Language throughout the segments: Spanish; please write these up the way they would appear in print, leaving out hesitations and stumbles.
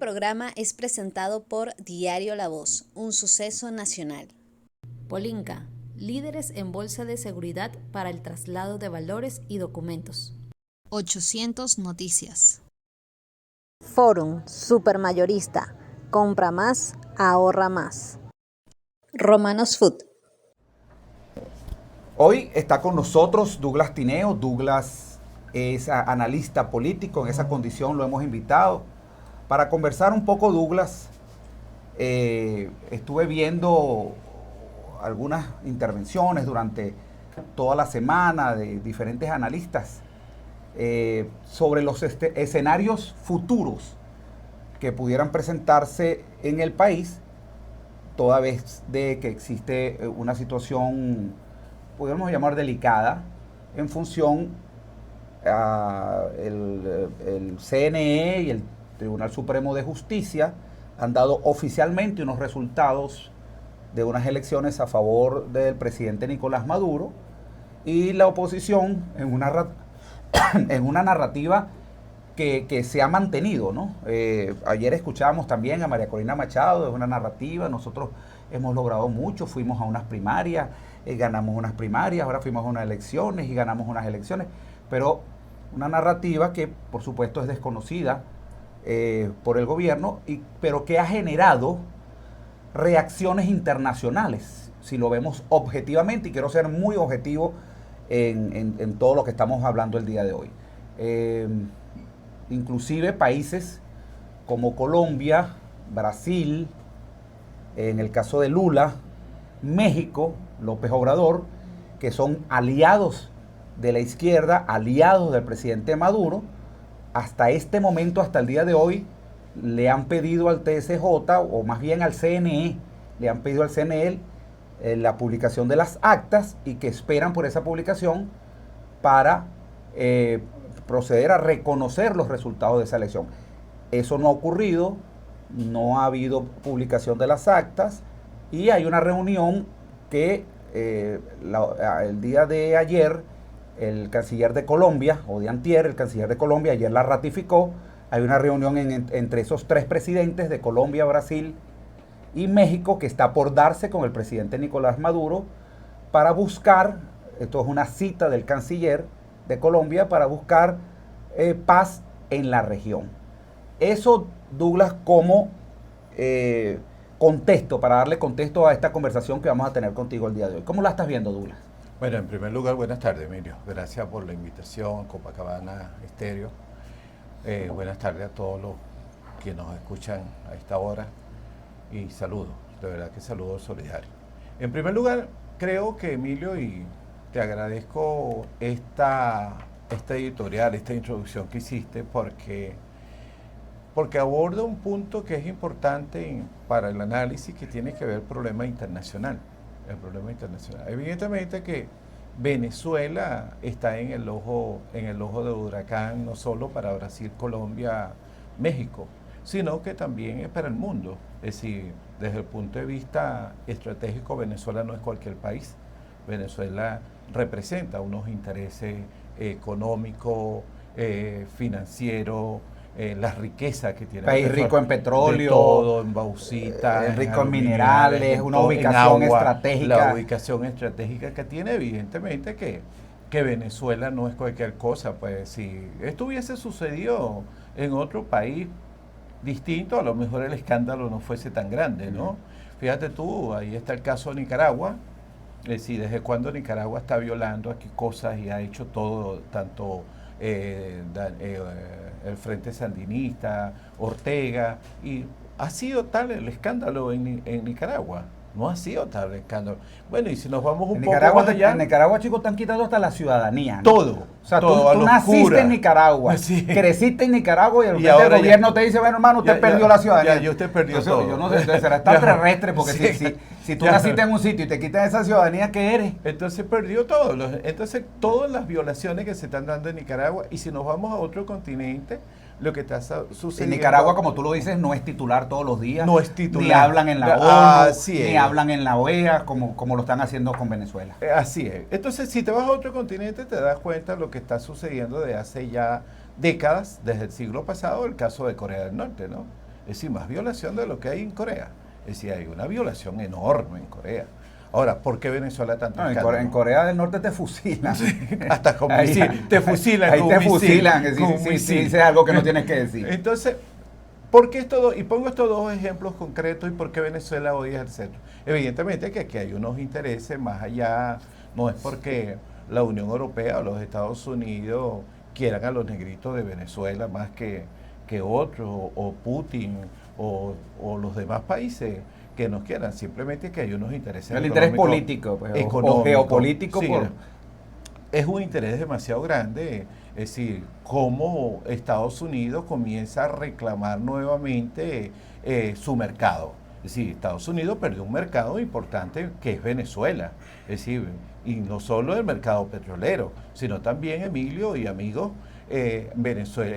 programa es presentado por Diario La Voz, un suceso nacional. Polinca, líderes en bolsa de seguridad para el traslado de valores y documentos. 800 Noticias. Forum, supermayorista, compra más, ahorra más. Romanos Food. Hoy está con nosotros Douglas Tineo. Douglas es analista político, en esa condición lo hemos invitado para conversar un poco. Douglas, estuve viendo algunas intervenciones durante toda la semana de diferentes analistas sobre los escenarios futuros que pudieran presentarse en el país, toda vez de que existe una situación, podríamos llamar delicada, en función el CNE y el Tribunal Supremo de Justicia han dado oficialmente unos resultados de unas elecciones a favor del presidente Nicolás Maduro, y la oposición en una narrativa que se ha mantenido, ¿no? Ayer escuchábamos también a María Corina Machado de una narrativa. Nosotros hemos logrado mucho, fuimos a unas primarias, ganamos unas primarias, ahora fuimos a unas elecciones y ganamos unas elecciones, pero una narrativa que por supuesto es desconocida por el gobierno, pero que ha generado reacciones internacionales, si lo vemos objetivamente, y quiero ser muy objetivo en todo lo que estamos hablando el día de hoy. Inclusive países como Colombia, Brasil, en el caso de Lula, México, López Obrador, que son aliados de la izquierda, aliados del presidente Maduro, hasta este momento, hasta el día de hoy, le han pedido al TSJ, o más bien al CNE, le han pedido al CNE la publicación de las actas, y que esperan por esa publicación para proceder a reconocer los resultados de esa elección. Eso no ha ocurrido, no ha habido publicación de las actas, y hay una reunión que el día de ayer el canciller de Colombia, o de antier, el canciller de Colombia ayer la ratificó. Hay una reunión entre esos tres presidentes de Colombia, Brasil y México, que está por darse con el presidente Nicolás Maduro, para buscar, esto es una cita del canciller de Colombia, para buscar paz en la región. Eso, Douglas, como contexto, para darle contexto a esta conversación que vamos a tener contigo el día de hoy. ¿Cómo la estás viendo, Douglas? Bueno, en primer lugar, buenas tardes, Emilio. Gracias por la invitación, Copacabana Estéreo. Buenas tardes a todos los que nos escuchan a esta hora, y saludos, de verdad que saludos solidarios. En primer lugar, creo que, Emilio, y te agradezco esta editorial, esta introducción que hiciste, porque aborda un punto que es importante para el análisis, que tiene que ver el problema internacional. Evidentemente que Venezuela está en el ojo del huracán, no solo para Brasil, Colombia, México, sino que también es para el mundo. Es decir, desde el punto de vista estratégico, Venezuela no es cualquier país. Venezuela representa unos intereses económicos, financieros, las riquezas que tiene. País rico en petróleo, de todo, en bauxita, rico en minerales, una ubicación estratégica. La ubicación estratégica que tiene, evidentemente que Venezuela no es cualquier cosa. Pues si esto hubiese sucedido en otro país distinto, a lo mejor el escándalo no fuese tan grande, ¿no? Fíjate tú, ahí está el caso de Nicaragua. Es decir, desde cuando Nicaragua está violando aquí cosas y ha hecho todo, tanto el Frente Sandinista, Ortega, y ha sido tal el escándalo en Nicaragua. No ha sido tal el escándalo. Bueno, y si nos vamos un poco más allá... En Nicaragua, chicos, te han quitado hasta la ciudadanía, ¿no? Todo. O sea, todo, tú naciste en Nicaragua, sí, creciste en Nicaragua, y el ahora gobierno te dice, bueno, hermano, usted perdió la ciudadanía. Ya usted perdió Entonces, todo. Yo no sé, será extraterrestre, porque si tú naciste en un sitio y te quitan esa ciudadanía, ¿qué eres? Entonces perdió todo. Entonces, todas las violaciones que se están dando en Nicaragua, y si nos vamos a otro continente, lo que está sucediendo... En Nicaragua, como tú lo dices, no es titular todos los días. No es titular. Ni hablan en la ONU, ni hablan en la OEA, como lo están haciendo con Venezuela. Así es. Entonces, si te vas a otro continente, te das cuenta de lo que está sucediendo desde hace ya décadas, desde el siglo pasado, el caso de Corea del Norte, ¿no? Es decir, más violación de lo que hay en Corea. Es decir, hay una violación enorme en Corea. Ahora, ¿por qué Venezuela tanto escándalo? En Corea del Norte te fusilan. Hasta con misil. Te fusilan ahí con te misil. fusilan. Si dices algo que no tienes que decir. Entonces, ¿por qué y pongo estos dos ejemplos concretos y por qué Venezuela hoy es el centro? Evidentemente que aquí hay unos intereses más allá, no es porque la Unión Europea o los Estados Unidos quieran a los negritos de Venezuela más que otros, o Putin, o los demás países que nos quieran, simplemente que hay unos intereses el interés político, pues, o geopolítico. Sí, es un interés demasiado grande, es decir, cómo Estados Unidos comienza a reclamar nuevamente su mercado. Es decir, Estados Unidos perdió un mercado importante que es Venezuela, es decir, y no solo el mercado petrolero, sino también, Emilio y amigos, Venezuela,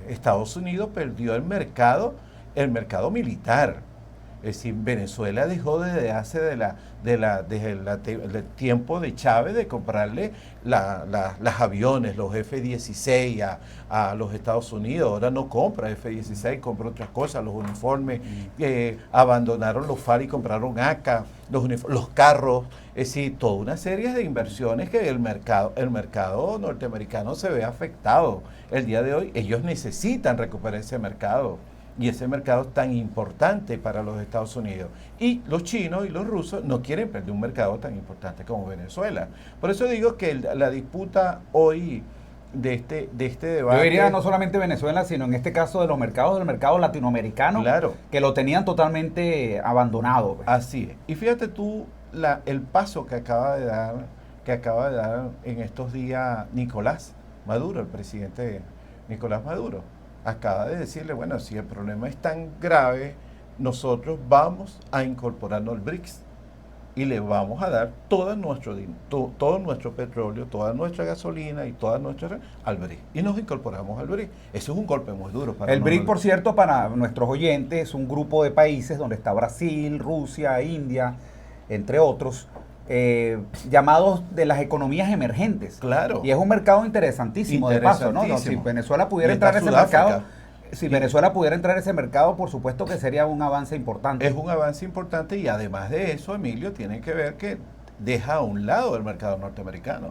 Estados Unidos perdió el mercado militar. Es decir, Venezuela dejó desde hace desde el tiempo de Chávez de comprarle los aviones, los F-16 a los Estados Unidos. Ahora no compra F-16, compra otras cosas, los uniformes, abandonaron los FARC y compraron AK, los carros. Es decir, toda una serie de inversiones que el mercado norteamericano se ve afectado. El día de hoy ellos necesitan recuperar ese mercado. Y ese mercado es tan importante para los Estados Unidos. Y los chinos y los rusos no quieren perder un mercado tan importante como Venezuela. Por eso digo que la disputa hoy de este debate... Yo diría no solamente Venezuela, sino en este caso de los mercados, del mercado latinoamericano, claro, que lo tenían totalmente abandonado. Pues. Así es. Y fíjate tú el paso que acaba de dar en estos días Nicolás Maduro, el presidente Nicolás Maduro. Acaba de decirle, bueno, si el problema es tan grave, nosotros vamos a incorporarnos al BRICS y le vamos a dar todo nuestro petróleo, toda nuestra gasolina y toda nuestra al BRICS. Y nos incorporamos al BRICS. Eso es un golpe muy duro para el BRICS, por cierto, para nuestros oyentes, es un grupo de países donde está Brasil, Rusia, India, entre otros, llamados de las economías emergentes. Claro. Y es un mercado interesantísimo de paso, ¿no? Si Venezuela pudiera entrar a ese mercado, Venezuela pudiera entrar a ese mercado, por supuesto que sería un avance importante. Es un avance importante y además de eso, Emilio, tiene que ver que deja a un lado el mercado norteamericano.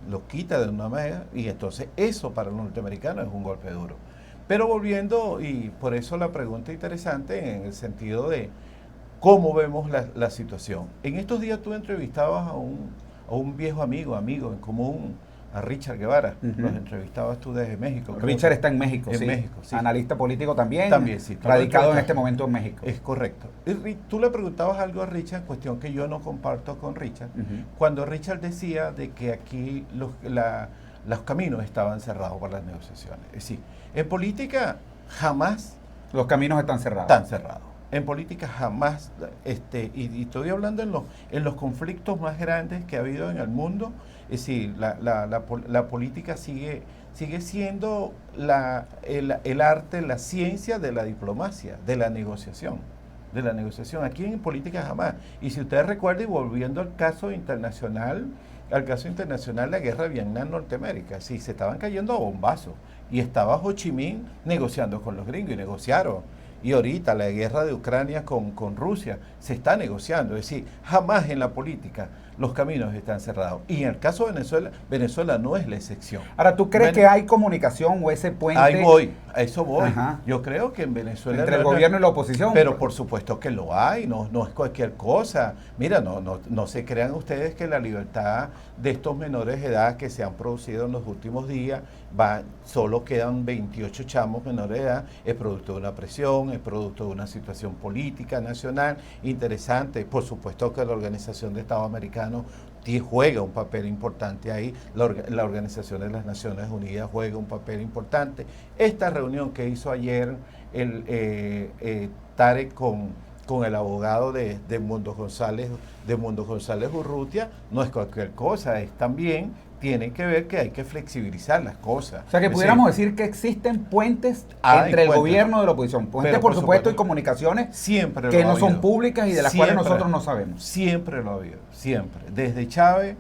Lo quita de una manera y entonces eso para los norteamericanos es un golpe duro. Pero volviendo, y por eso la pregunta interesante en el sentido de ¿cómo vemos la situación? En estos días tú entrevistabas a un viejo amigo en común, a Richard Guevara. Los entrevistabas tú desde México. Richard está en México, sí. México, sí. Analista político también. También, sí. Radicado en este momento en México. Es correcto. Y tú le preguntabas algo a Richard, cuestión que yo no comparto con Richard, cuando Richard decía de que aquí los caminos estaban cerrados para las negociaciones. Es decir, en política jamás... Los caminos están cerrados. Están cerrados. En política jamás, y estoy hablando en los conflictos más grandes que ha habido en el mundo, es decir, la política sigue siendo el arte, la ciencia de la diplomacia, de la negociación. Aquí en política jamás. Y si ustedes recuerdan, y volviendo al caso internacional, la guerra de Vietnam-Norteamérica, sí, se estaban cayendo a bombazos. Y estaba Ho Chi Minh negociando con los gringos y negociaron. Y ahorita la guerra de Ucrania con Rusia se está negociando. Es decir, jamás en la política los caminos están cerrados. Y en el caso de Venezuela no es la excepción. Ahora, ¿tú crees que hay comunicación o ese puente? Ahí voy, a eso voy. Ajá. Yo creo que en Venezuela... Entre el gobierno y la oposición. Pero por supuesto que lo hay, no es cualquier cosa. Mira, no se crean ustedes que la libertad de estos menores de edad que se han producido en los últimos días, solo quedan 28 chamos menores de edad, es producto de una presión, es producto de una situación política nacional interesante. Por supuesto que la Organización de Estados Americanos juega un papel importante ahí, la Organización de las Naciones Unidas juega un papel importante. Esta reunión que hizo ayer Tarek con el abogado de Mundo González Urrutia no es cualquier cosa, es también tienen que ver que hay que flexibilizar las cosas. O sea, que pudiéramos decir que existen puentes entre el gobierno y la oposición. Puentes, por supuesto, y comunicaciones siempre que no son públicas y de las cuales nosotros no sabemos. Siempre lo ha habido, siempre. Desde Chávez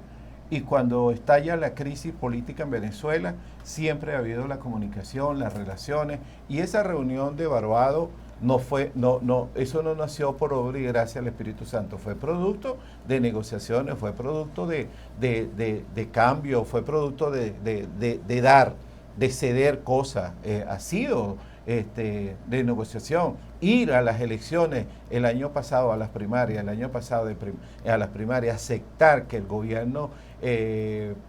y cuando estalla la crisis política en Venezuela, siempre ha habido la comunicación, las relaciones, y esa reunión de Barbados eso no nació por obra y gracia del Espíritu Santo, fue producto de negociaciones, fue producto de cambio, fue producto de dar, de ceder cosas, ha sido de negociación. Ir a las elecciones el año pasado, a las primarias, aceptar que el gobierno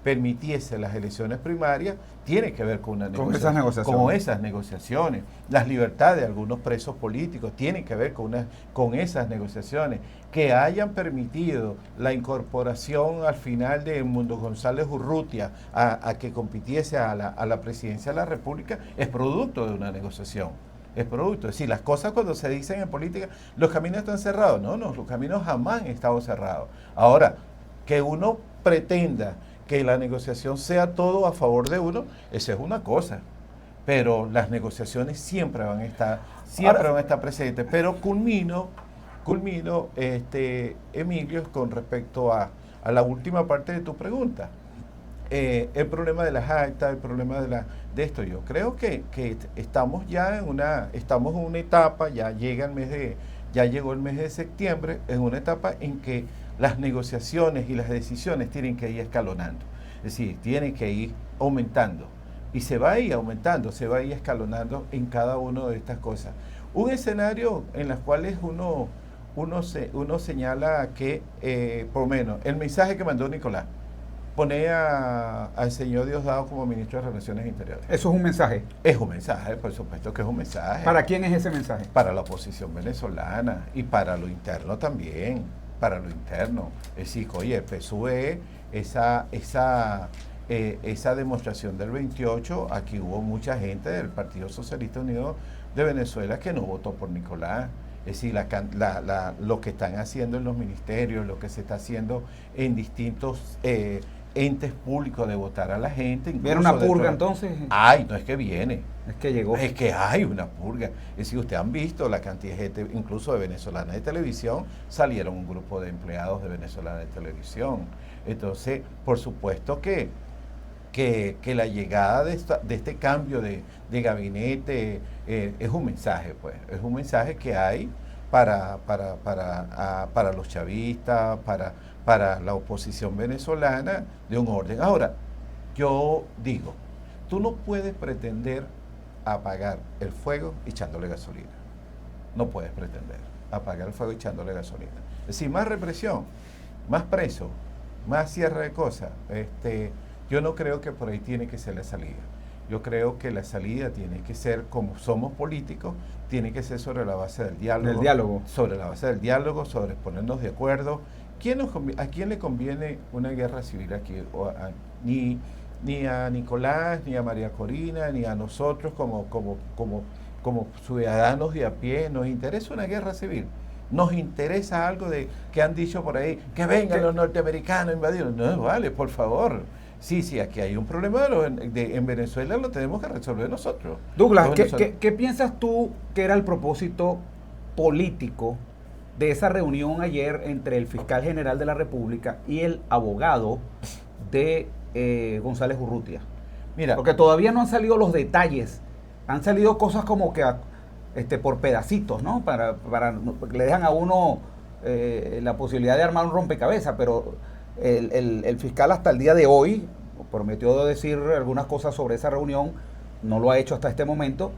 permitiese las elecciones primarias, tiene que ver con una negociación. Con esas negociaciones. Las libertades de algunos presos políticos tienen que ver con esas negociaciones. Que hayan permitido la incorporación al final de Mundo González Urrutia a que compitiese a la presidencia de la República es producto de una negociación. Es producto. Es decir, las cosas cuando se dicen en política, los caminos están cerrados. No, los caminos jamás han estado cerrados. Ahora, que uno pretenda que la negociación sea todo a favor de uno, esa es una cosa. Pero las negociaciones siempre van a estar presentes. Pero culmino, Emilio, con respecto a la última parte de tu pregunta. El problema de las actas, el problema de esto. Yo creo que estamos ya en una etapa, ya llegó el mes de septiembre, en una etapa en que las negociaciones y las decisiones tienen que ir escalonando. Es decir, tienen que ir aumentando. Y se va a ir aumentando, se va a ir escalonando en cada una de estas cosas. Un escenario en los cuales uno señala que, por lo menos, el mensaje que mandó Nicolás, pone al señor Diosdado como ministro de Relaciones Interiores. ¿Eso es un mensaje? Es un mensaje, por supuesto que es un mensaje. ¿Para quién es ese mensaje? Para la oposición venezolana y para lo interno también, para lo interno. Es decir, oye, el PSUV, esa demostración del 28, aquí hubo mucha gente del Partido Socialista Unido de Venezuela que no votó por Nicolás. Es decir, lo que están haciendo en los ministerios, lo que se está haciendo en distintos entes públicos de votar a la gente. ¿Viene una purga entonces? Ay, no es que viene. Es que llegó. Es que hay una purga. Es decir, ustedes han visto la cantidad de gente, incluso de venezolanas de televisión, salieron un grupo de empleados de venezolanas de televisión. Entonces, por supuesto que la llegada de este cambio de gabinete es un mensaje, pues. Es un mensaje que hay para los chavistas, para la oposición venezolana de un orden. Ahora, yo digo, tú no puedes pretender apagar el fuego echándole gasolina. No puedes pretender apagar el fuego echándole gasolina. Es decir, más represión, más preso, más cierre de cosas. Yo no creo que por ahí tiene que ser la salida. Yo creo que la salida tiene que ser, como somos políticos, tiene que ser sobre la base del diálogo. Del diálogo. Sobre la base del diálogo, sobre ponernos de acuerdo. ¿A quién le conviene una guerra civil aquí? Ni a Nicolás, ni a María Corina, ni a nosotros como ciudadanos de a pie nos interesa una guerra civil. Nos interesa algo que han dicho por ahí, que vengan los norteamericanos a invadirnos. No, vale, por favor. Sí, aquí hay un problema en Venezuela, lo tenemos que resolver nosotros. Douglas, ¿qué piensas tú que era el propósito político de esa reunión ayer entre el fiscal general de la República y el abogado de González Urrutia? Mira, porque todavía no han salido los detalles, han salido cosas como que por pedacitos, ¿no? Le dejan a uno la posibilidad de armar un rompecabezas, pero el fiscal hasta el día de hoy prometió decir algunas cosas sobre esa reunión, no lo ha hecho hasta este momento.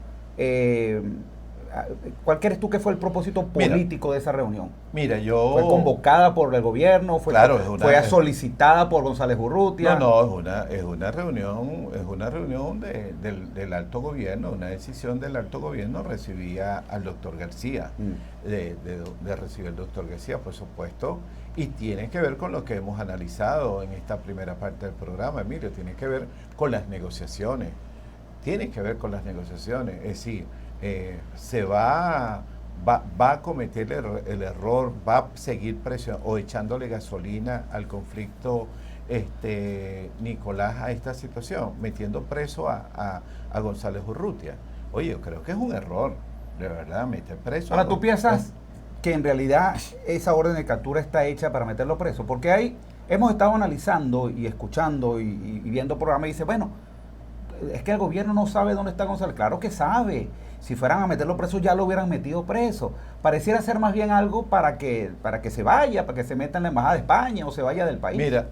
¿Cuál crees tú que fue el propósito político de esa reunión? Mira, ¿Fue convocada por el gobierno? ¿Fue solicitada por González Urrutia? No, es una reunión del alto gobierno, una decisión del alto gobierno. Recibía al doctor García, de recibir al doctor García, por supuesto, y tiene que ver con lo que hemos analizado en esta primera parte del programa, Emilio, tiene que ver con las negociaciones, es decir, se va a cometer el error, va a seguir presionando o echándole gasolina al conflicto Nicolás a esta situación, metiendo preso a González Urrutia. Oye, yo creo que es un error, de verdad, meter preso. Ahora, ¿tú piensas que en realidad esa orden de captura está hecha para meterlo preso? Porque hemos estado analizando y escuchando y viendo programas y dice, bueno, es que el gobierno no sabe dónde está González. Claro que sabe. Si fueran a meterlo preso ya lo hubieran metido preso. Pareciera ser más bien algo para que se vaya, para que se meta en la embajada de España o se vaya del país. Mira,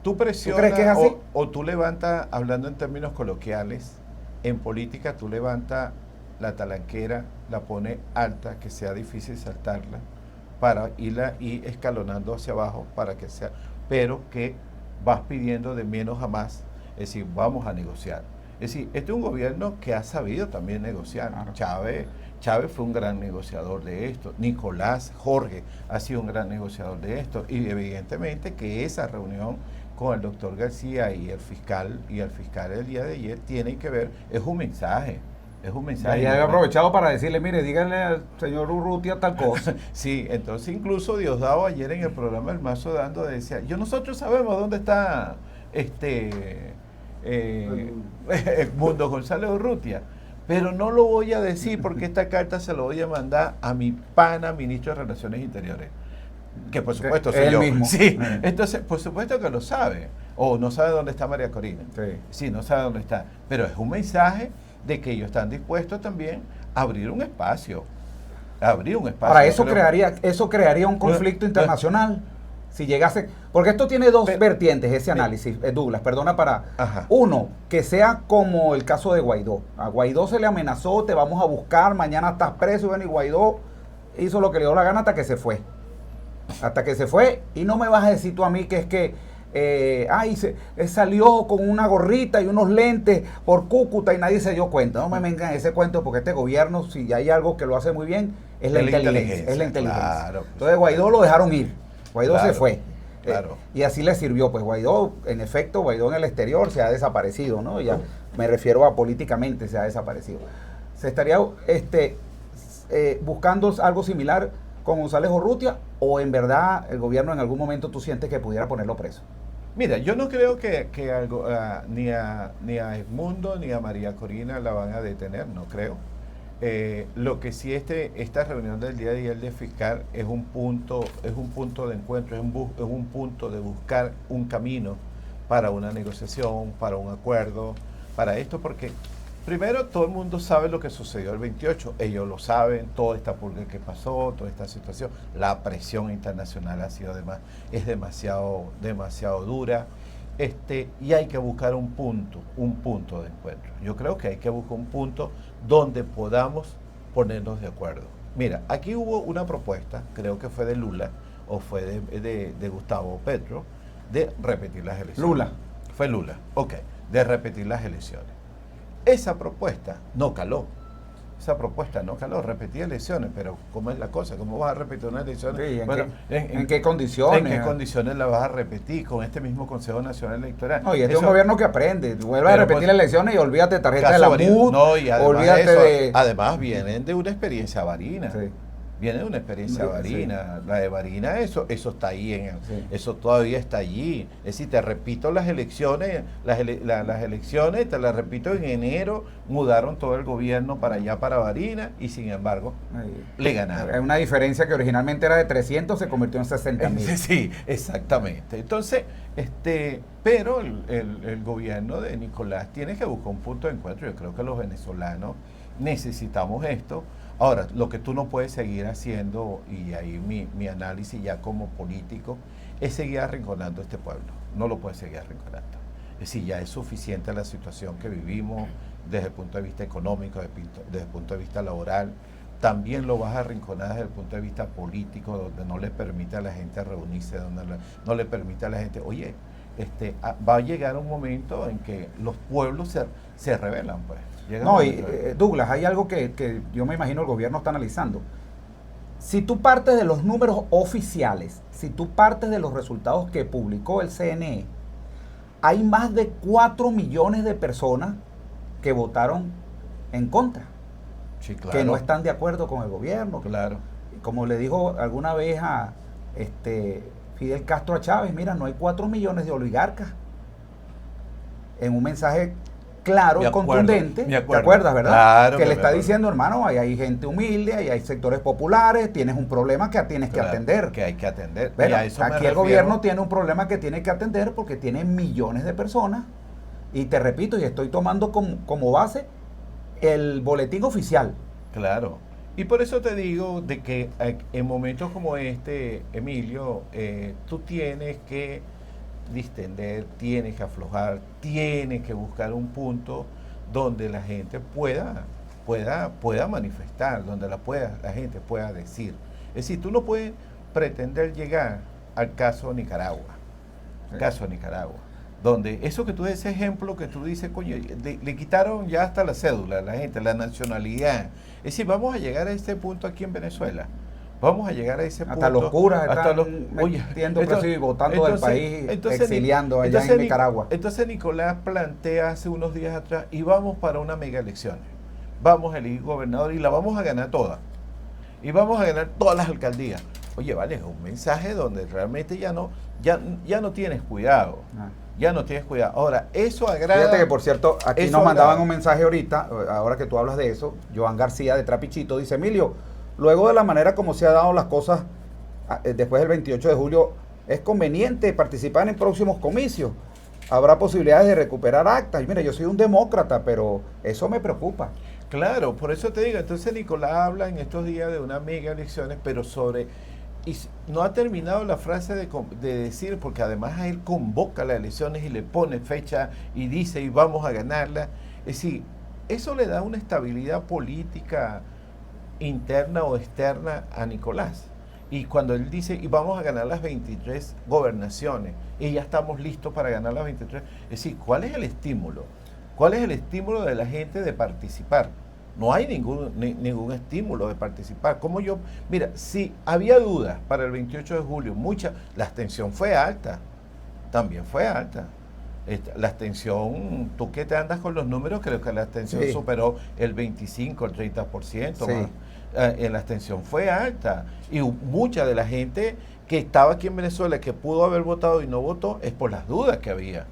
tú presionas, ¿tú crees que es así? o tú levantas, hablando en términos coloquiales, en política tú levantas la talanquera, la pones alta, que sea difícil saltarla, para irla y escalonando hacia abajo, para que sea, pero que vas pidiendo de menos a más, es decir, vamos a negociar. Es decir, este es un gobierno que ha sabido también negociar. Claro. Chávez fue un gran negociador de esto. Nicolás Jorge ha sido un gran negociador de esto. Y evidentemente que esa reunión con el doctor García y el fiscal el día de ayer tiene que ver, es un mensaje. Es un mensaje. Ya he aprovechado para decirle, mire, díganle al señor Urrutia tal cosa. Sí, entonces incluso Diosdado ayer en el programa El Mazo Dando decía, nosotros sabemos dónde está Edmundo González Urrutia, pero no lo voy a decir porque esta carta se lo voy a mandar a mi pana ministro de Relaciones Interiores, que por supuesto soy yo. Mismo. Sí, entonces por supuesto que lo sabe, o no sabe dónde está María Corina. Sí, no sabe dónde está, pero es un mensaje de que ellos están dispuestos también a abrir un espacio. Ahora, eso crearía un conflicto internacional. Si llegase, porque esto tiene dos vertientes, ese análisis, Douglas, perdona uno, que sea como el caso de Guaidó. A Guaidó se le amenazó, te vamos a buscar, mañana estás preso, y Guaidó hizo lo que le dio la gana hasta que se fue. Y no me vas a decir tú a mí que es que salió con una gorrita y unos lentes por Cúcuta y nadie se dio cuenta. No me vengan ese cuento, porque este gobierno, si hay algo que lo hace muy bien, es la inteligencia. Claro, pues. Entonces Guaidó lo dejaron ir. Guaidó se fue. Claro. Y así le sirvió. Pues Guaidó, en efecto, Guaidó en el exterior se ha desaparecido, ¿no? Ya me refiero a políticamente se ha desaparecido. Se estaría buscando algo similar con González Urrutia, o en verdad el gobierno en algún momento tú sientes que pudiera ponerlo preso. Mira, yo no creo que ni a Edmundo ni a María Corina la van a detener, no creo. Lo que sí esta reunión del día de ayer de fiscal es un punto de encuentro, es un punto de buscar un camino para una negociación, para un acuerdo, para esto, porque primero todo el mundo sabe lo que sucedió el 28, ellos lo saben, toda esta purga que pasó, toda esta situación, la presión internacional es demasiado dura. Y hay que buscar un punto de encuentro. Yo creo que hay que buscar un punto donde podamos ponernos de acuerdo. Mira, aquí hubo una propuesta, creo que fue de Lula, o fue de Gustavo Petro, de repetir las elecciones. Lula. Fue Lula, ok, de repetir las elecciones. Esa propuesta no caló. Repetir elecciones, pero ¿cómo es la cosa? ¿Cómo vas a repetir una elección? Sí, ¿en qué condiciones? ¿En qué condiciones la vas a repetir con este mismo Consejo Nacional Electoral? No, y este es un gobierno que aprende. Vuelve a repetir las elecciones y olvídate tarjeta de la MUD. No, y además olvídate además vienen de una experiencia varina. Sí. Viene de una experiencia varina. La de Varina, eso está ahí, eso todavía está allí. Es decir, te repito las elecciones, las elecciones, te las repito en enero, mudaron todo el gobierno para allá, para Varina, y sin embargo, le ganaron. Hay una diferencia que originalmente era de 300, se convirtió en 60,000. Sí, exactamente. Entonces, pero el gobierno de Nicolás tiene que buscar un punto de encuentro. Yo creo que los venezolanos necesitamos esto. Ahora, lo que tú no puedes seguir haciendo, y ahí mi análisis ya como político, es seguir arrinconando a este pueblo. No lo puedes seguir arrinconando. Es decir, ya es suficiente la situación que vivimos desde el punto de vista económico, desde el punto de vista laboral. También lo vas a arrinconar desde el punto de vista político, donde no le permite a la gente reunirse, donde no le permite a la gente, oye, va a llegar un momento en que los pueblos se rebelan, pues. No, y Douglas, hay algo que yo me imagino el gobierno está analizando. Si tú partes de los números oficiales, si tú partes de los resultados que publicó el CNE, hay más de 4 millones de personas que votaron en contra. Sí, claro. Que no están de acuerdo con el gobierno. Claro. Como le dijo alguna vez a Fidel Castro a Chávez, mira, no hay 4 millones de oligarcas. En un mensaje claro Me y acuerdo, contundente. me acuerdo. ¿Te acuerdas, verdad? Claro que que le me está acuerdo. diciendo, hermano, ahí hay gente humilde, ahí hay sectores populares, tienes un problema que tienes que Claro, atender. que hay que atender. Y Bueno, a eso me aquí el refiero. gobierno tiene un problema que tiene que atender porque tiene millones de personas. Y te repito, y estoy tomando como base el boletín oficial. Claro. Y por eso te digo de que en momentos como este, Emilio, tú tienes que distender, tienes que aflojar, tienes que buscar un punto donde la gente pueda manifestar, donde la gente pueda decir. Es decir, tú no puedes pretender llegar al caso Nicaragua, donde eso que tú ese ejemplo que tú dices, coño, le quitaron ya hasta la cédula a la gente, la nacionalidad. Es decir, vamos a llegar a este punto aquí en Venezuela. Vamos a llegar a ese punto. Hasta los curas hasta están metiendo preso y votando del país, exiliando allá en Nicaragua. Entonces Nicolás plantea hace unos días atrás, y vamos para una mega elecciones. Vamos a elegir gobernador y la vamos a ganar todas. Y vamos a ganar todas las alcaldías. Oye, vale, es un mensaje donde realmente ya no tienes cuidado. Ya no tienes cuidado. Ahora, eso agrada. Fíjate que, por cierto, aquí eso nos mandaban agrada. un mensaje ahorita, ahora que tú hablas de eso, Joan García de Trapichito, dice, Emilio, luego de la manera como se han dado las cosas después del 28 de julio, ¿es conveniente participar en próximos comicios? ¿Habrá posibilidades de recuperar actas? Y mira, yo soy un demócrata, pero eso me preocupa. Claro, por eso te digo, entonces Nicolás habla en estos días de una mega elecciones, pero sobre... Y no ha terminado la frase de decir, porque además él convoca las elecciones y le pone fecha y dice, y vamos a ganarla. Es decir, eso le da una estabilidad política interna o externa a Nicolás. Y cuando él dice, y vamos a ganar las 23 gobernaciones, y ya estamos listos para ganar las 23, es decir, ¿cuál es el estímulo? ¿Cuál es el estímulo de la gente de participar? No hay ningún estímulo de participar. Mira, si había dudas para el 28 de julio, la abstención fue alta, también fue alta. La abstención, tú que te andas con los números, creo que la abstención superó el 25, el 30%. Sí. La abstención fue alta. Y mucha de la gente que estaba aquí en Venezuela, que pudo haber votado y no votó, es por las dudas que había.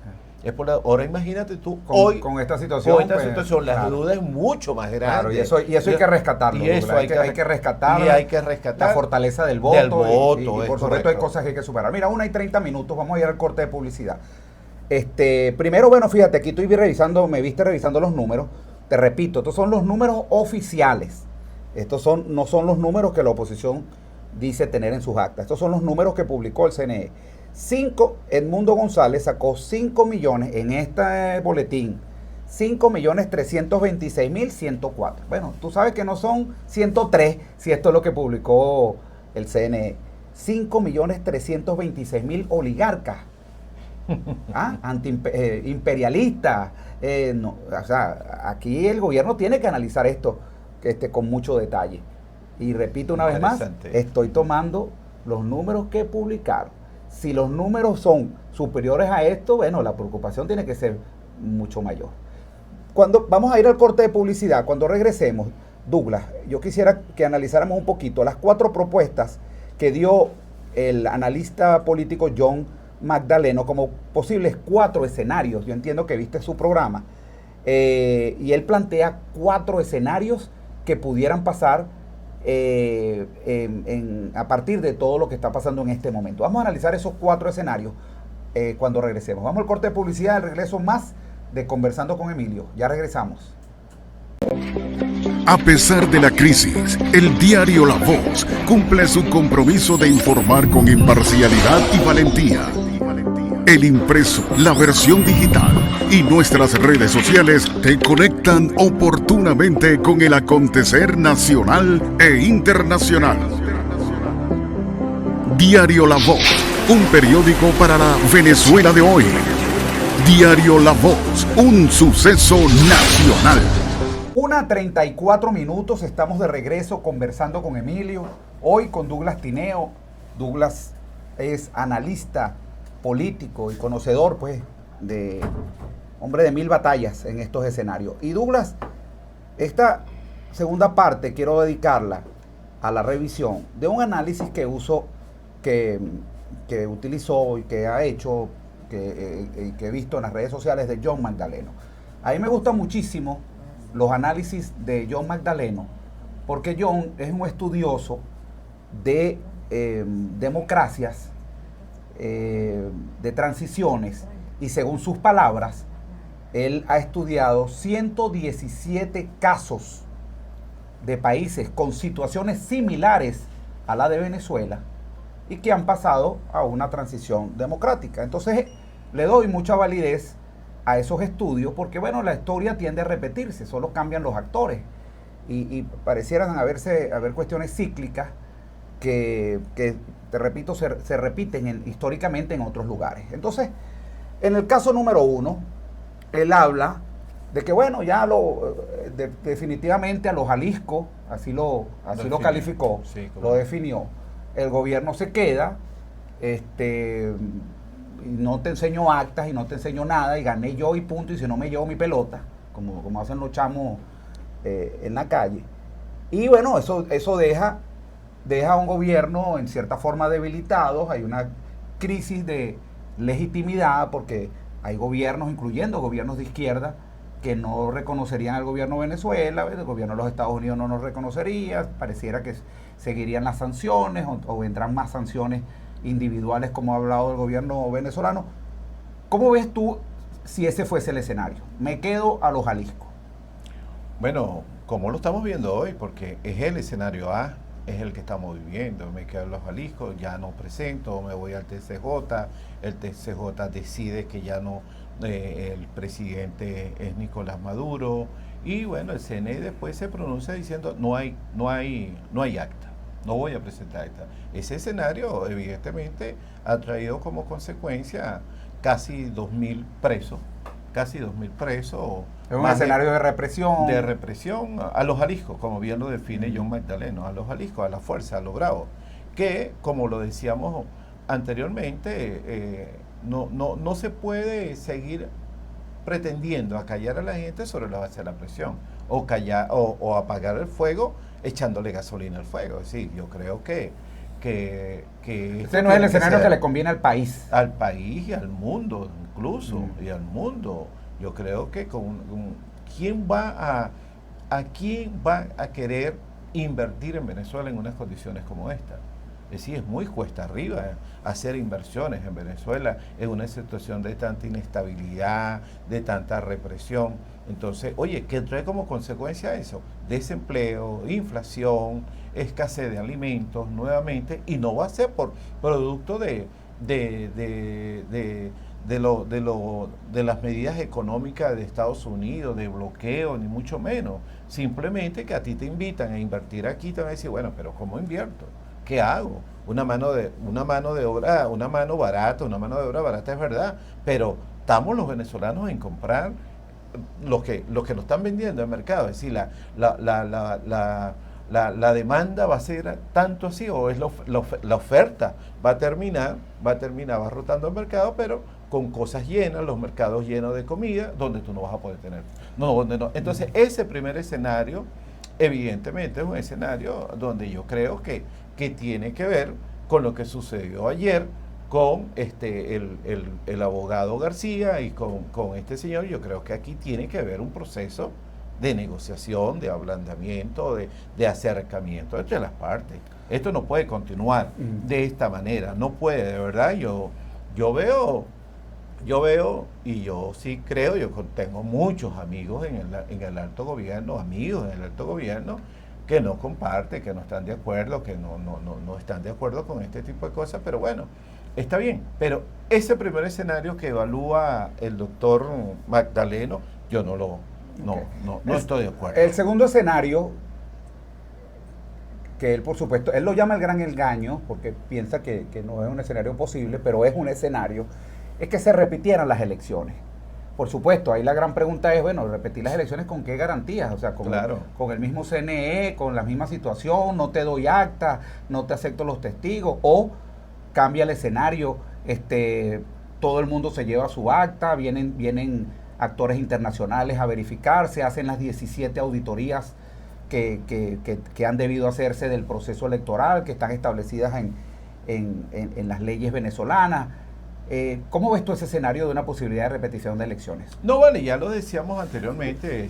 Ahora imagínate tú, con esta situación, la claro, duda es mucho más grande. Claro, y eso hay que rescatarlo. Y eso hay que rescatar la fortaleza del voto. Y por supuesto hay correcto. cosas que hay que superar. Mira, 1:30, vamos a ir al corte de publicidad. Primero, bueno, fíjate, aquí me viste revisando los números. Te repito, estos son los números oficiales. No son los números que la oposición dice tener en sus actas. Estos son los números que publicó el CNE. Edmundo González sacó 5 millones en este boletín, 5.326.104. Bueno, tú sabes que no son 103, si esto es lo que publicó el CNE. 5.326.000 oligarcas, imperialistas. O sea, aquí el gobierno tiene que analizar esto con mucho detalle. Y repito una vez más, estoy tomando los números que publicaron. Si los números son superiores a esto, bueno, la preocupación tiene que ser mucho mayor. Vamos a ir al corte de publicidad. Cuando regresemos, Douglas, yo quisiera que analizáramos un poquito las 4 propuestas que dio el analista político John Magdaleno como posibles 4 escenarios. Yo entiendo que viste su programa. Y él plantea 4 escenarios que pudieran pasar a partir de todo lo que está pasando en este momento. Vamos a analizar esos 4 escenarios cuando regresemos. Vamos al corte de publicidad, al regreso más de Conversando con Emilio. Ya regresamos. A pesar de la crisis, el diario La Voz cumple su compromiso de informar con imparcialidad y valentía. El impreso, la versión digital y nuestras redes sociales te conectan oportunamente con el acontecer nacional e internacional. Diario La Voz, un periódico para la Venezuela de hoy. Diario La Voz, un suceso nacional. 1:34, estamos de regreso conversando con Emilio, hoy con Douglas Tineo. Douglas es analista político y conocedor, pues, hombre de 1000 batallas en estos escenarios. Y Douglas, esta segunda parte quiero dedicarla a la revisión de un análisis que utilizó y que ha hecho, que he visto en las redes sociales de John Magdaleno. A mí me gustan muchísimo los análisis de John Magdaleno, porque John es un estudioso de democracias, de transiciones, y según sus palabras, él ha estudiado 117 casos de países con situaciones similares a la de Venezuela y que han pasado a una transición democrática. Entonces le doy mucha validez a esos estudios porque, bueno, la historia tiende a repetirse, solo cambian los actores y parecieran haber cuestiones cíclicas que te repito, se repiten históricamente en otros lugares. Entonces, en el caso número 1, él habla de que, bueno, ya definitivamente a los Jalisco, así lo calificó, sí, lo definió. El gobierno se queda, y no te enseño actas y no te enseño nada, y gané yo y punto, y si no me llevo mi pelota, como hacen los chamos en la calle. Y bueno, eso deja a un gobierno en cierta forma debilitado. Hay una crisis de legitimidad porque hay gobiernos, incluyendo gobiernos de izquierda, que no reconocerían al gobierno de Venezuela, el gobierno de los Estados Unidos no nos reconocería, pareciera que seguirían las sanciones o vendrán más sanciones individuales como ha hablado el gobierno venezolano. ¿Cómo ves tú si ese fuese el escenario? Me quedo a los Jalisco. Bueno, como lo estamos viendo hoy, porque es el escenario A, es el que estamos viviendo. Me quedo en los Jalisco, ya no presento, me voy al TCJ, el TCJ decide que ya no, el presidente es Nicolás Maduro, y bueno, el CNE después se pronuncia diciendo no hay acta, no voy a presentar acta. Ese escenario evidentemente ha traído como consecuencia casi 2.000 presos. Es un escenario de represión. De represión a los Jalisco, como bien lo define John Magdaleno, a los Jalisco, a la fuerza, a los bravos, que, como lo decíamos anteriormente, no se puede seguir pretendiendo acallar a la gente sobre la base de la presión, o apagar el fuego echándole gasolina al fuego. Es decir, yo creo que ese no es el escenario que le conviene al país. Al país y al mundo, incluso, y al mundo. Yo creo que ¿quién va a querer invertir en Venezuela en unas condiciones como esta? Es decir, es muy cuesta arriba hacer inversiones en Venezuela en una situación de tanta inestabilidad, de tanta represión. Entonces, oye, ¿qué trae como consecuencia eso? Desempleo, inflación, escasez de alimentos nuevamente, y no va a ser por producto de las medidas económicas de Estados Unidos, de bloqueo, ni mucho menos. Simplemente que a ti te invitan a invertir aquí, te van a decir, bueno, pero ¿cómo invierto? ¿Qué hago? Una mano de obra barata es verdad, pero estamos los venezolanos en comprar lo que nos están vendiendo en el mercado. Es decir, la demanda va a ser tanto así, o es la oferta va a terminar rotando el mercado, pero con cosas llenas, los mercados llenos de comida, donde tú no vas a poder tener. Entonces, ese primer escenario, evidentemente, es un escenario donde yo creo que tiene que ver con lo que sucedió ayer con el abogado García y con este señor. Yo creo que aquí tiene que haber un proceso de negociación, de ablandamiento, de acercamiento entre las partes. Esto no puede continuar de esta manera, no puede, de verdad. Yo veo y yo sí creo, yo tengo muchos amigos en el alto gobierno, que no comparten, que no están de acuerdo, que no están de acuerdo con este tipo de cosas, pero bueno, está bien. Pero ese primer escenario que evalúa el doctor Magdaleno, yo no estoy de acuerdo. El segundo escenario, que él, por supuesto, él lo llama el gran engaño, porque piensa que no es un escenario posible, pero es un escenario, es que se repitieran las elecciones. Por supuesto, ahí la gran pregunta es, bueno, repetir las elecciones ¿con qué garantías? O sea, con el mismo CNE, con la misma situación, no te doy acta, no te acepto los testigos, o cambia el escenario, todo el mundo se lleva su acta, vienen actores internacionales a verificar, se hacen las 17 auditorías que han debido hacerse del proceso electoral, que están establecidas en las leyes venezolanas. ¿Cómo ves tú ese escenario de una posibilidad de repetición de elecciones? No, vale, ya lo decíamos anteriormente,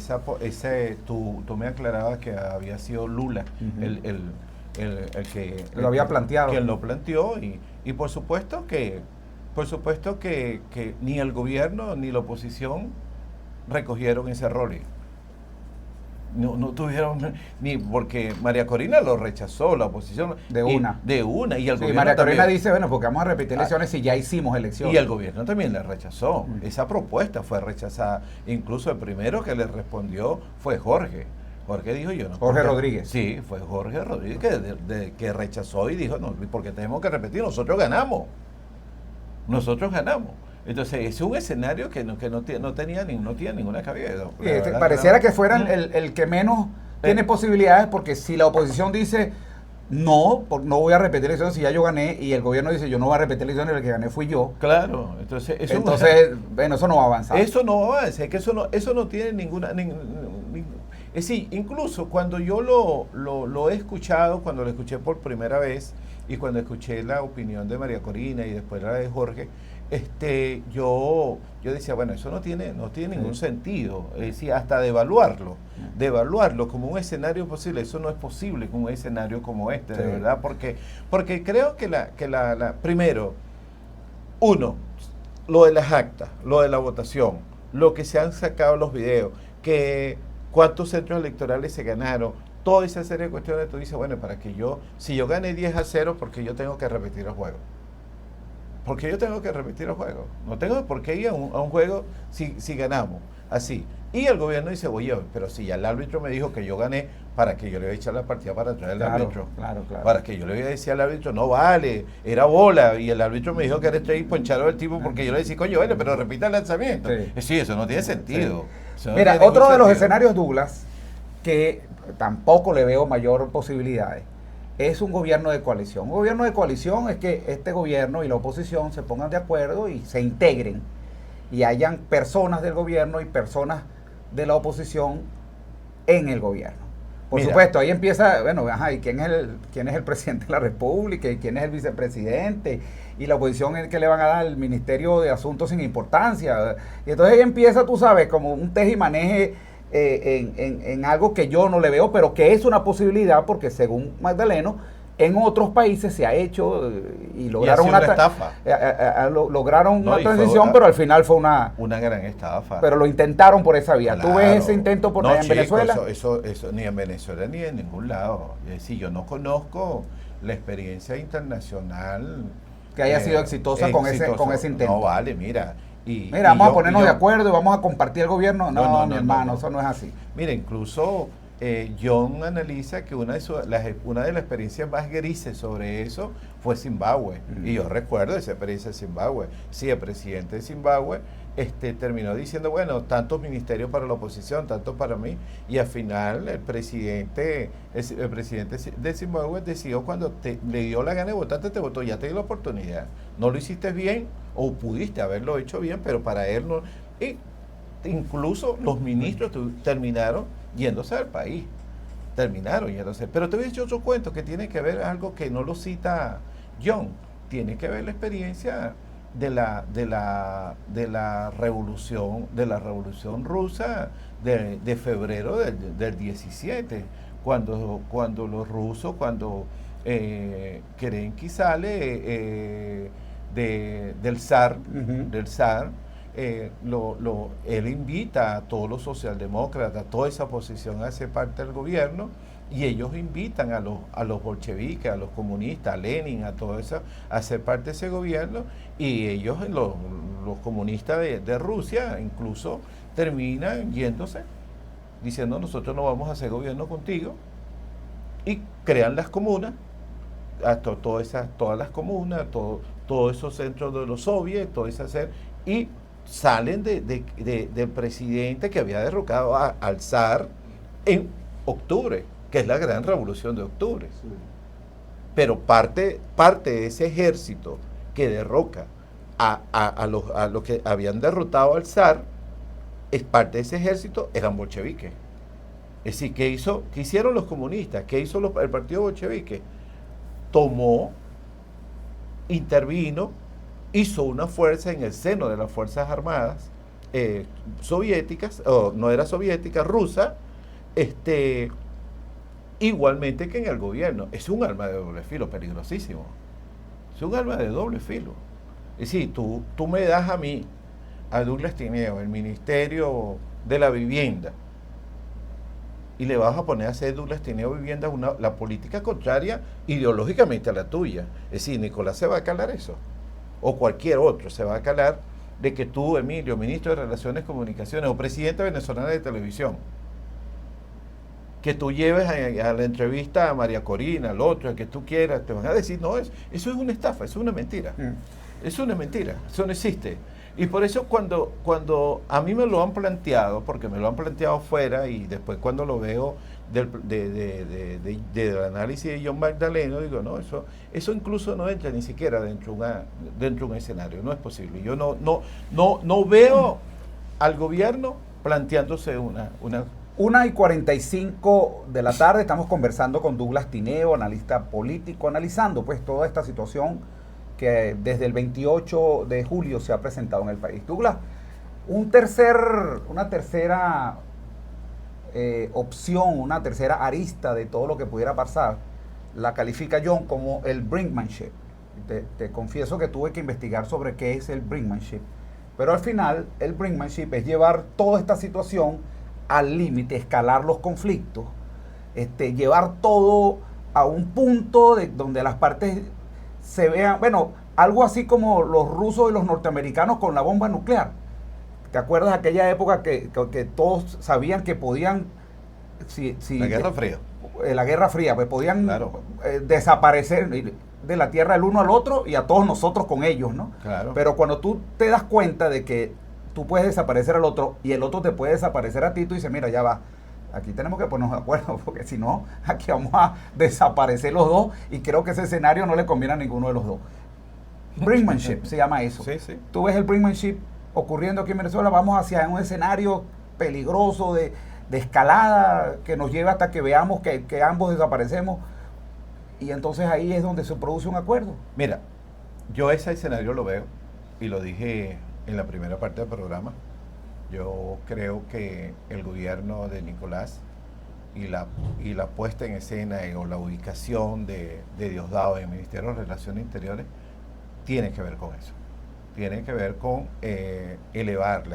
tú me aclarabas que había sido Lula el que Lo había planteado. Quien lo planteó y por supuesto que ni el gobierno ni la oposición recogieron ese rol. No tuvieron ni porque María Corina lo rechazó, la oposición De una. y el gobierno María Corina también. dice, bueno, porque vamos a repetir elecciones si ya hicimos elecciones. Y el gobierno también la rechazó. Esa propuesta fue rechazada. Incluso el primero que le respondió fue Jorge. Jorge dijo yo no. Jorge Rodríguez. Sí, fue Jorge Rodríguez que rechazó y dijo, no, porque tenemos que repetir, nosotros ganamos. Nosotros ganamos. Entonces, es un escenario que no tiene ninguna cabida. Pareciera que fueran el que menos tiene posibilidades, porque si la oposición dice no voy a repetir elecciones si ya yo gané, y el gobierno dice yo no voy a repetir elecciones, el que gané fui yo. Claro, entonces bueno, eso no va a avanzar. Eso no va a avanzar, es que eso no tiene ninguna. Es decir, incluso cuando yo lo he escuchado, cuando lo escuché por primera vez, y cuando escuché la opinión de María Corina y después la de Jorge, yo decía, bueno, eso no tiene ningún sentido. Es decir, hasta de evaluarlo como un escenario posible, eso no es posible con un escenario como este, de verdad, porque creo que primero, lo de las actas, lo de la votación, lo que se han sacado los videos, que cuántos centros electorales se ganaron, toda esa serie de cuestiones, tú dices, bueno, si yo gané 10-0, ¿por qué yo tengo que repetir el juego? Porque yo tengo que repetir el juego. No tengo por qué ir a un juego si ganamos. Así. Y el gobierno dice, oye, pero si ya el árbitro me dijo que yo gané, ¿para que yo le voy a echar la partida para atrás al árbitro? Claro. Para que yo le voy a decir al árbitro, no vale, era bola. Y el árbitro me dijo que era straight ponchado el tipo porque yo le decía, coño, vale, pero repita el lanzamiento. Sí, eso no tiene sentido. Mira, otro de los escenarios, Douglas, que tampoco le veo mayor posibilidades, es un gobierno de coalición. Un gobierno de coalición es que este gobierno y la oposición se pongan de acuerdo y se integren y hayan personas del gobierno y personas de la oposición en el gobierno. Por supuesto, ahí empieza, bueno, ¿y quién es el presidente de la República? ¿Y quién es el vicepresidente? Y la oposición es el que le van a dar el Ministerio de Asuntos sin Importancia. Y entonces ahí empieza, tú sabes, como un tejimaneje en algo que yo no le veo, pero que es una posibilidad, porque según Magdaleno, en otros países se ha hecho y lograron una estafa. Lograron una transición, pero al final fue una gran estafa. Pero lo intentaron por esa vía. Claro. ¿Tú ves ese intento por allá en Venezuela? Eso ni en Venezuela ni en ningún lado. Es decir, yo no conozco la experiencia internacional que haya sido exitosa con ese intento. No vale, mira. Vamos a ponernos de acuerdo y vamos a compartir el gobierno. No, mi hermano, eso no es así. Mira, incluso John analiza que una de las experiencias más grises sobre eso fue Zimbabue. Y yo recuerdo esa experiencia de Zimbabue. Sí, el presidente de Zimbabue terminó diciendo, bueno, tantos ministerios para la oposición, tantos para mí, y al final el presidente de Zimbabue decidió, cuando le dio la gana de votarte, te votó, ya te dio la oportunidad. No lo hiciste bien, o pudiste haberlo hecho bien, pero para él no. Y incluso los ministros terminaron yéndose del país. Pero te voy a decir otro cuento que tiene que ver algo que no lo cita John. Tiene que ver la experiencia de la revolución rusa de febrero del 17, cuando los rusos, Kerensky sale del zar, él invita a todos los socialdemócratas, a toda esa oposición a ser parte del gobierno, y ellos invitan a los bolcheviques, a los comunistas, a Lenin, a todo eso, a ser parte de ese gobierno, y ellos, los comunistas de Rusia, incluso terminan yéndose, diciendo, nosotros no vamos a hacer gobierno contigo, y crean las comunas, todas las comunas, todos esos centros de los soviets, y salen del presidente que había derrocado al zar en octubre, que es la gran revolución de octubre. Sí. Pero parte de ese ejército que derroca a los que habían derrotado al zar, es parte de ese ejército, eran bolcheviques. Es decir, ¿qué hicieron los comunistas? ¿Qué hizo el partido bolchevique? Intervino hizo una fuerza en el seno de las Fuerzas Armadas soviéticas, o no era soviética, rusa, igualmente que en el gobierno. Es un arma de doble filo, peligrosísimo. Es un arma de doble filo. Es decir, tú me das a mí, a Douglas Tineo, el Ministerio de la Vivienda, y le vas a poner a hacer Douglas Tineo Vivienda la política contraria ideológicamente a la tuya. Es decir, Nicolás se va a calar eso, o cualquier otro se va a calar de que tú, Emilio, ministro de Relaciones y Comunicaciones, o presidente venezolana de televisión, que tú lleves a la entrevista a María Corina, al otro, al que tú quieras, te van a decir, no, eso es una estafa, eso es una mentira. Es una mentira, eso no existe. Y por eso cuando a mí me lo han planteado, porque me lo han planteado fuera, y después cuando lo veo del análisis de John Magdaleno, digo, no, eso incluso no entra ni siquiera dentro de un escenario, no es posible. Yo no veo al gobierno planteándose una 1:45 de la tarde, estamos conversando con Douglas Tineo, analista político, analizando pues toda esta situación que desde el 28 de julio se ha presentado en el país. Douglas, una tercera opción, una tercera arista de todo lo que pudiera pasar, la califica John como el brinkmanship. Te confieso que tuve que investigar sobre qué es el brinkmanship, pero al final el brinkmanship es llevar toda esta situación al límite, escalar los conflictos, llevar todo a un punto donde las partes se vean, bueno, algo así como los rusos y los norteamericanos con la bomba nuclear. ¿Te acuerdas de aquella época que todos sabían que podían... la Guerra Fría. La Guerra Fría, pues podían claro. Desaparecer de la Tierra el uno al otro y a todos nosotros con ellos, ¿no? Claro. Pero cuando tú te das cuenta de que tú puedes desaparecer al otro y el otro te puede desaparecer a ti, tú dices, mira, ya va, aquí tenemos que ponernos de acuerdo, porque si no, aquí vamos a desaparecer los dos, y creo que ese escenario no le conviene a ninguno de los dos. Brinkmanship se llama eso. Sí, sí. Tú ves el brinkmanship ocurriendo aquí en Venezuela, vamos hacia un escenario peligroso de escalada que nos lleva hasta que veamos que ambos desaparecemos, y entonces ahí es donde se produce un acuerdo. Mira, yo ese escenario lo veo, y lo dije en la primera parte del programa. Yo creo que el gobierno de Nicolás y la puesta en escena o la ubicación de Diosdado en el Ministerio de Relaciones Interiores tiene que ver con eso. Tiene que ver con escalar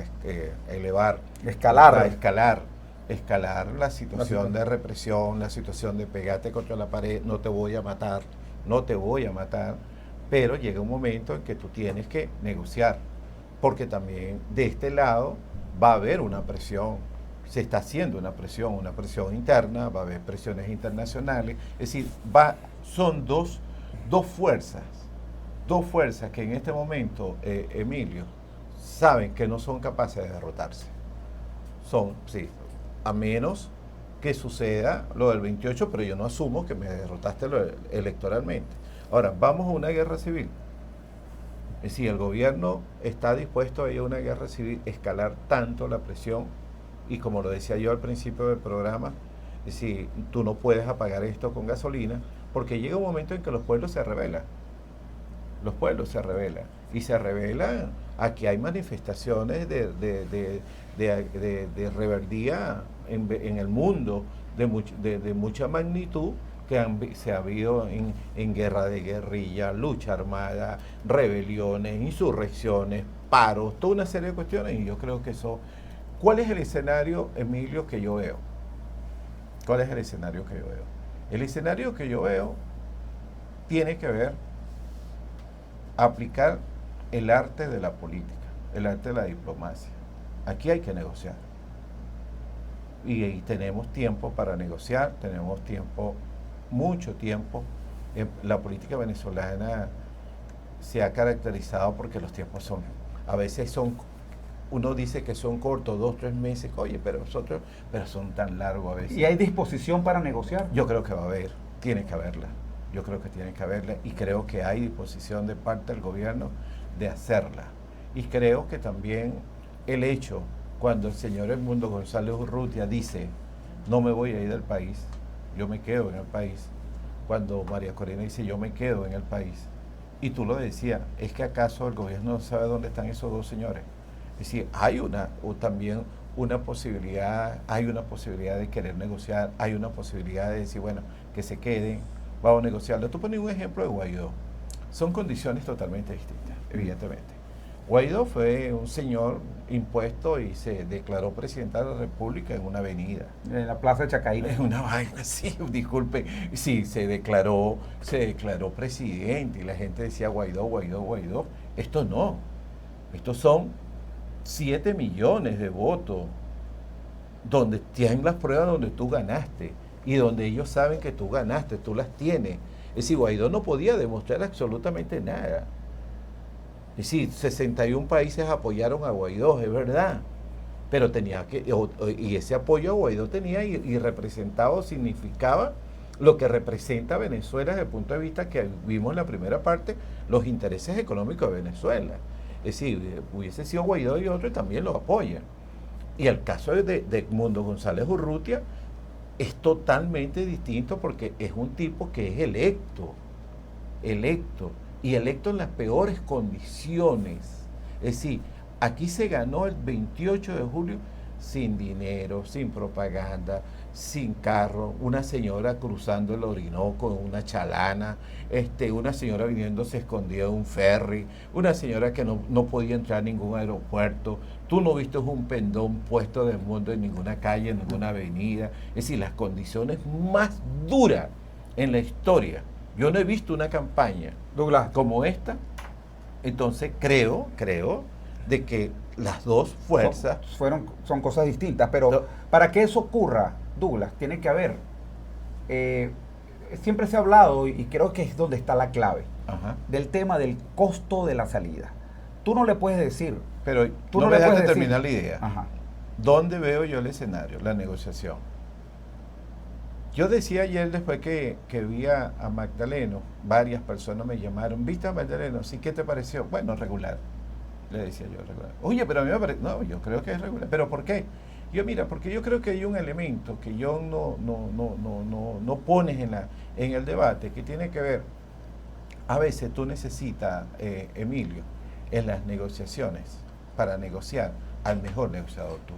la situación de represión, la situación de pegarte contra la pared, no te voy a matar, pero llega un momento en que tú tienes que negociar, porque también de este lado va a haber una presión, se está haciendo una presión interna, va a haber presiones internacionales, es decir, son dos fuerzas que en este momento, Emilio, saben que no son capaces de derrotarse. Sí, a menos que suceda lo del 28, pero yo no asumo que me derrotaste electoralmente. Ahora, vamos a una guerra civil. Es decir, el gobierno está dispuesto a ir a una guerra civil, escalar tanto la presión, y como lo decía yo al principio del programa, es decir, tú no puedes apagar esto con gasolina, porque llega un momento en que los pueblos se rebelan. Y se rebelan. Aquí hay manifestaciones de rebeldía en el mundo de mucha magnitud, que se ha habido en guerra de guerrilla, lucha armada, rebeliones, insurrecciones, paros, toda una serie de cuestiones, y yo creo que eso... ¿Cuál es el escenario, Emilio, que yo veo? ¿Cuál es el escenario que yo veo? El escenario que yo veo tiene que ver aplicar el arte de la política, el arte de la diplomacia. Aquí hay que negociar. Y tenemos tiempo para negociar, tenemos tiempo, mucho tiempo. La política venezolana se ha caracterizado porque los tiempos a veces uno dice que son cortos, 2, 3 meses, oye, pero son tan largos a veces. ¿Y hay disposición para negociar? Yo creo que va a haber, tiene que haberla. Yo creo que tiene que haberla, y creo que hay disposición de parte del gobierno de hacerla. Y creo que también el hecho, cuando el señor Edmundo González Urrutia dice, no me voy a ir del país, yo me quedo en el país, cuando María Corina dice, yo me quedo en el país, Y tú lo decías, ¿es que acaso el gobierno no sabe dónde están esos dos señores? Es decir, hay también una posibilidad, hay una posibilidad de querer negociar, hay una posibilidad de decir, bueno, que se queden, vamos a negociarlo. Tú pones un ejemplo de Guaidó. Son condiciones totalmente distintas, evidentemente. Guaidó fue un señor impuesto y se declaró presidente de la República en una avenida. En la plaza de Chacaína. Es una vaina, sí, disculpe. Sí, se declaró presidente y la gente decía Guaidó, Guaidó, Guaidó. Esto no. Estos son 7 millones de votos donde tienen las pruebas donde tú ganaste y donde ellos saben que tú ganaste, tú las tienes. Es decir, Guaidó no podía demostrar absolutamente nada. Es decir, 61 países apoyaron a Guaidó, es verdad, pero tenía que, y ese apoyo a Guaidó tenía y representaba, significaba lo que representa Venezuela desde el punto de vista que vimos en la primera parte, los intereses económicos de Venezuela. Es decir, hubiese sido Guaidó y otro y también los apoyan. Y el caso de Edmundo González Urrutia es totalmente distinto porque es un tipo que es electo, y electo en las peores condiciones. Es decir, aquí se ganó el 28 de julio sin dinero, sin propaganda, sin carro, una señora cruzando el Orinoco en una chalana, una señora viniéndose escondida en un ferry, una señora que no podía entrar a ningún aeropuerto. Tú no viste un pendón puesto del mundo en ninguna calle, en ninguna avenida. Es decir, las condiciones más duras en la historia. Yo no he visto una campaña, Douglas, como esta. Entonces creo de que las dos fuerzas son cosas distintas, pero para que eso ocurra, Douglas, tiene que haber, siempre se ha hablado, y creo que es donde está la clave, del tema del costo de la salida. Tú no le puedes decir, pero tú no le me puedes dejas decir, terminar la idea. ¿Dónde veo yo el escenario, la negociación? Yo decía ayer, después que vi a Magdaleno, varias personas me llamaron, ¿viste a Magdaleno? Sí, ¿qué te pareció? Bueno, regular. Le decía yo, regular. Oye, pero a mí me parece, no, yo creo que es regular. ¿Pero por qué? Yo, mira, porque yo creo que hay un elemento que yo no pones en el debate, que tiene que ver, a veces tú necesitas, Emilio, en las negociaciones, para negociar al mejor negociador tú.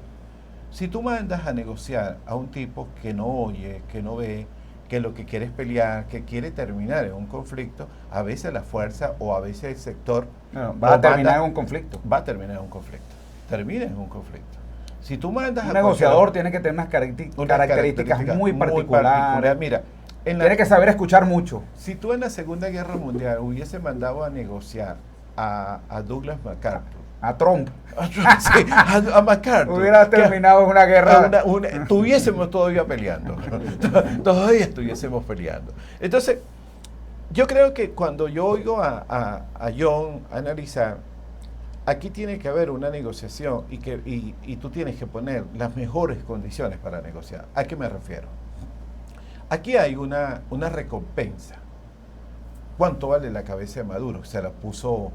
Si tú mandas a negociar a un tipo que no oye, que no ve, que lo que quiere es pelear, que quiere terminar en un conflicto, a veces la fuerza o a veces el sector va a terminar en un conflicto. Va a terminar en un conflicto. Termina en un conflicto. Si tú mandas un negociador tiene que tener unas características muy particulares. Mira, tiene que saber escuchar mucho. Si tú en la Segunda Guerra Mundial hubiese mandado a negociar a Douglas MacArthur, a Trump, sí, a MacArthur, hubiera terminado en una guerra. Estuviésemos todavía peleando. Todavía estuviésemos peleando. Entonces, yo creo que cuando yo oigo a John analizar, aquí tiene que haber una negociación y tú tienes que poner las mejores condiciones para negociar. ¿A qué me refiero? Aquí hay una recompensa. ¿Cuánto vale la cabeza de Maduro? Se la puso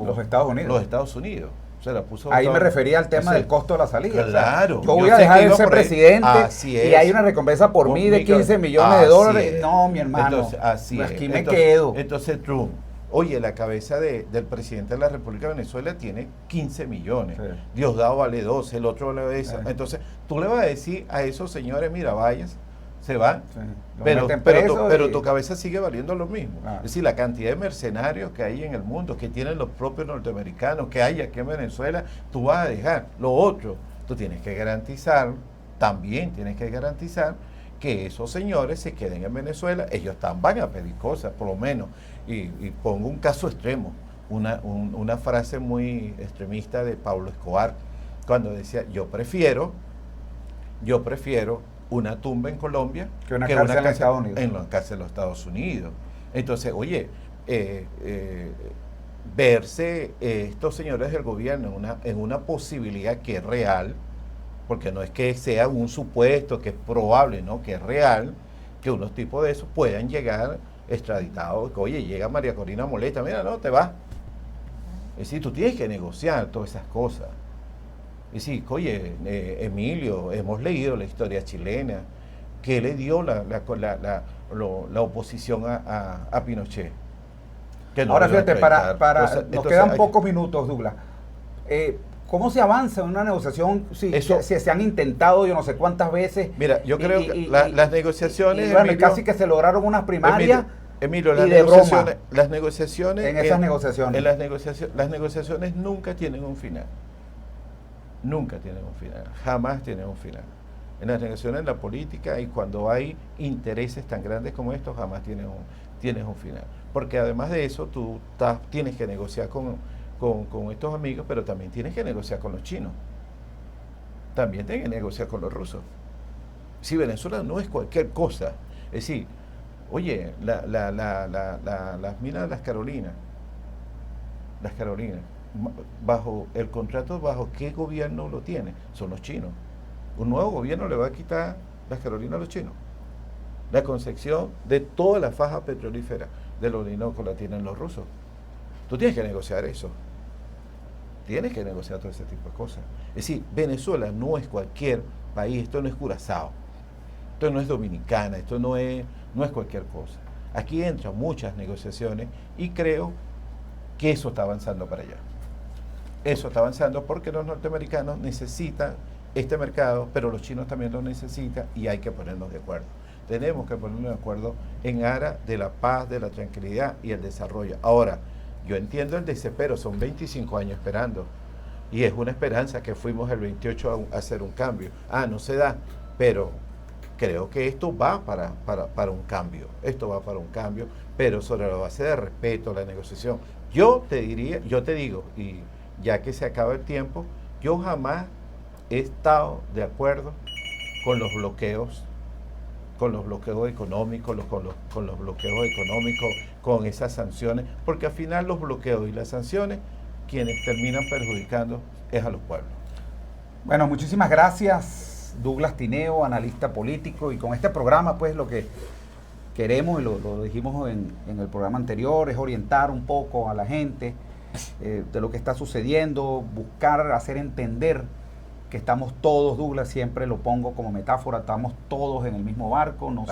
los Estados Unidos. Los Estados Unidos. Se la puso ahí me refería al tema del costo de la salida. Claro. O sea, yo voy a dejar de ser presidente y hay una recompensa por mí de 15 millones de dólares. No, mi hermano. Entonces, aquí me quedo. Entonces Trump, oye, la cabeza del presidente de la República de Venezuela tiene 15 millones. Sí. Diosdado vale 12, el otro vale 10. Sí. Entonces, tú le vas a decir a esos señores, mira, vayas, se van, sí, pero tu cabeza sigue valiendo lo mismo. Es decir, la cantidad de mercenarios que hay en el mundo, que tienen los propios norteamericanos, que hay aquí en Venezuela, tú vas a dejar. Lo otro, tú tienes que garantizar, también tienes que garantizar que esos señores se queden en Venezuela. Ellos van a pedir cosas, por lo menos. Y pongo un caso extremo, una frase muy extremista de Pablo Escobar, cuando decía, yo prefiero una tumba en Colombia que una cárcel en Estados Unidos. En la cárcel de los Estados Unidos. Entonces, oye, verse estos señores del gobierno en una posibilidad que es real, porque no es que sea un supuesto, que es probable, ¿no? Que es real, que unos tipos de esos puedan llegar extraditados. Que, oye, llega María Corina Molesta, mira, no, te vas. Es decir, tú tienes que negociar todas esas cosas. Y sí, oye, Emilio, hemos leído la historia chilena, que le dio la oposición a Pinochet. que no Ahora lo iban a fíjate, acreditar. nos Entonces quedan hay- pocos minutos, Douglas. ¿Cómo se avanza en una negociación? Si se han intentado yo no sé cuántas veces. Mira, yo creo que las negociaciones, y bueno, Emilio, casi que se lograron unas primarias. Emilio, y de broma las negociaciones, en esas negociaciones. las negociaciones nunca tienen un final. Nunca tienen un final. Jamás tienen un final. En las negociaciones, en la política y cuando hay intereses tan grandes como estos, jamás tienes un final. Porque además de eso, tú tienes que negociar con estos amigos, pero también tienes que negociar con los chinos. También tienes que negociar con los rusos. Si Venezuela no es cualquier cosa, es decir, oye, las minas de las Carolinas, bajo el contrato, ¿bajo qué gobierno lo tiene? Son los chinos. Un nuevo gobierno le va a quitar las Carolinas a los chinos. La concesión de toda la faja petrolífera del Orinoco la tienen los rusos. Tú tienes que negociar eso. Tienes que negociar todo ese tipo de cosas. Es decir, Venezuela no es cualquier país, esto no es Curazao, esto no es Dominicana, esto no es cualquier cosa. Aquí entran muchas negociaciones y creo que eso está avanzando para allá. Eso está avanzando porque los norteamericanos necesitan este mercado, pero los chinos también lo necesitan y hay que ponernos de acuerdo. Tenemos que ponernos de acuerdo en aras de la paz, de la tranquilidad y el desarrollo. Ahora, yo entiendo el desespero, son 25 años esperando y es una esperanza que fuimos el 28 a hacer un cambio. No se da, pero creo que esto va para un cambio. Esto va para un cambio, pero sobre la base de respeto, la negociación. Yo te digo, y ya que se acaba el tiempo, yo jamás he estado de acuerdo con los bloqueos económicos, con esas sanciones, porque al final los bloqueos y las sanciones, quienes terminan perjudicando es a los pueblos. Bueno, muchísimas gracias, Douglas Tineo, analista político, y con este programa, pues lo que queremos, y lo dijimos en el programa anterior, es orientar un poco a la gente de lo que está sucediendo, buscar hacer entender que estamos todos, Douglas, siempre lo pongo como metáfora, estamos todos en el mismo barco, no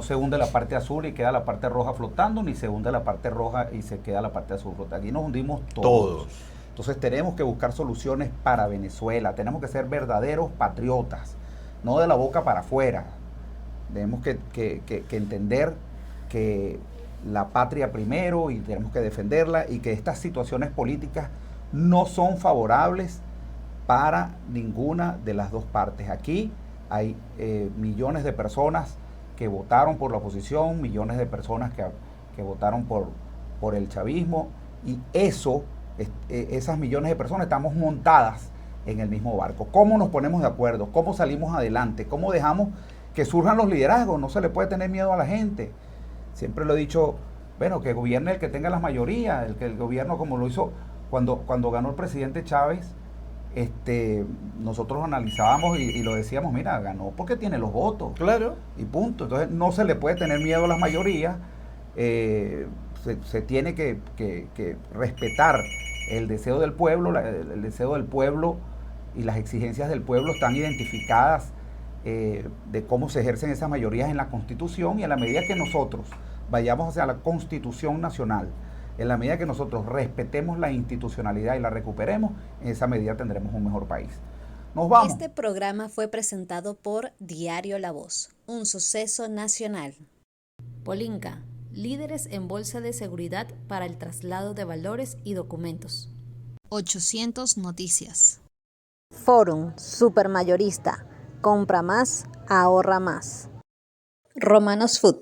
se hunde la parte azul y queda la parte roja flotando, ni se hunde la parte roja y se queda la parte azul flotando. Aquí nos hundimos todos. Entonces tenemos que buscar soluciones para Venezuela, tenemos que ser verdaderos patriotas, no de la boca para afuera. Tenemos que entender que la patria primero y tenemos que defenderla y que estas situaciones políticas no son favorables para ninguna de las dos partes. Aquí hay millones de personas que votaron por la oposición, millones de personas que votaron por el chavismo, y esas millones de personas estamos montadas en el mismo barco. ¿Cómo nos ponemos de acuerdo? ¿Cómo salimos adelante? ¿Cómo dejamos que surjan los liderazgos? No se le puede tener miedo a la gente. Siempre lo he dicho, bueno, que gobierne el que tenga las mayorías, el gobierno como lo hizo cuando ganó el presidente Chávez. Nosotros analizábamos y lo decíamos, mira, ganó porque tiene los votos. Claro. Y punto. Entonces no se le puede tener miedo a las mayorías. Se tiene que respetar el deseo del pueblo. El deseo del pueblo y las exigencias del pueblo están identificadas de cómo se ejercen esas mayorías en la Constitución, y a la medida que nosotros vayamos hacia la Constitución Nacional, en la medida que nosotros respetemos la institucionalidad y la recuperemos, en esa medida tendremos un mejor país. Nos vamos. Este programa fue presentado por Diario La Voz, un suceso nacional. Polinca, líderes en bolsa de seguridad para el traslado de valores y documentos. 800 Noticias. Forum Supermayorista. Compra más, ahorra más. Romanos Food,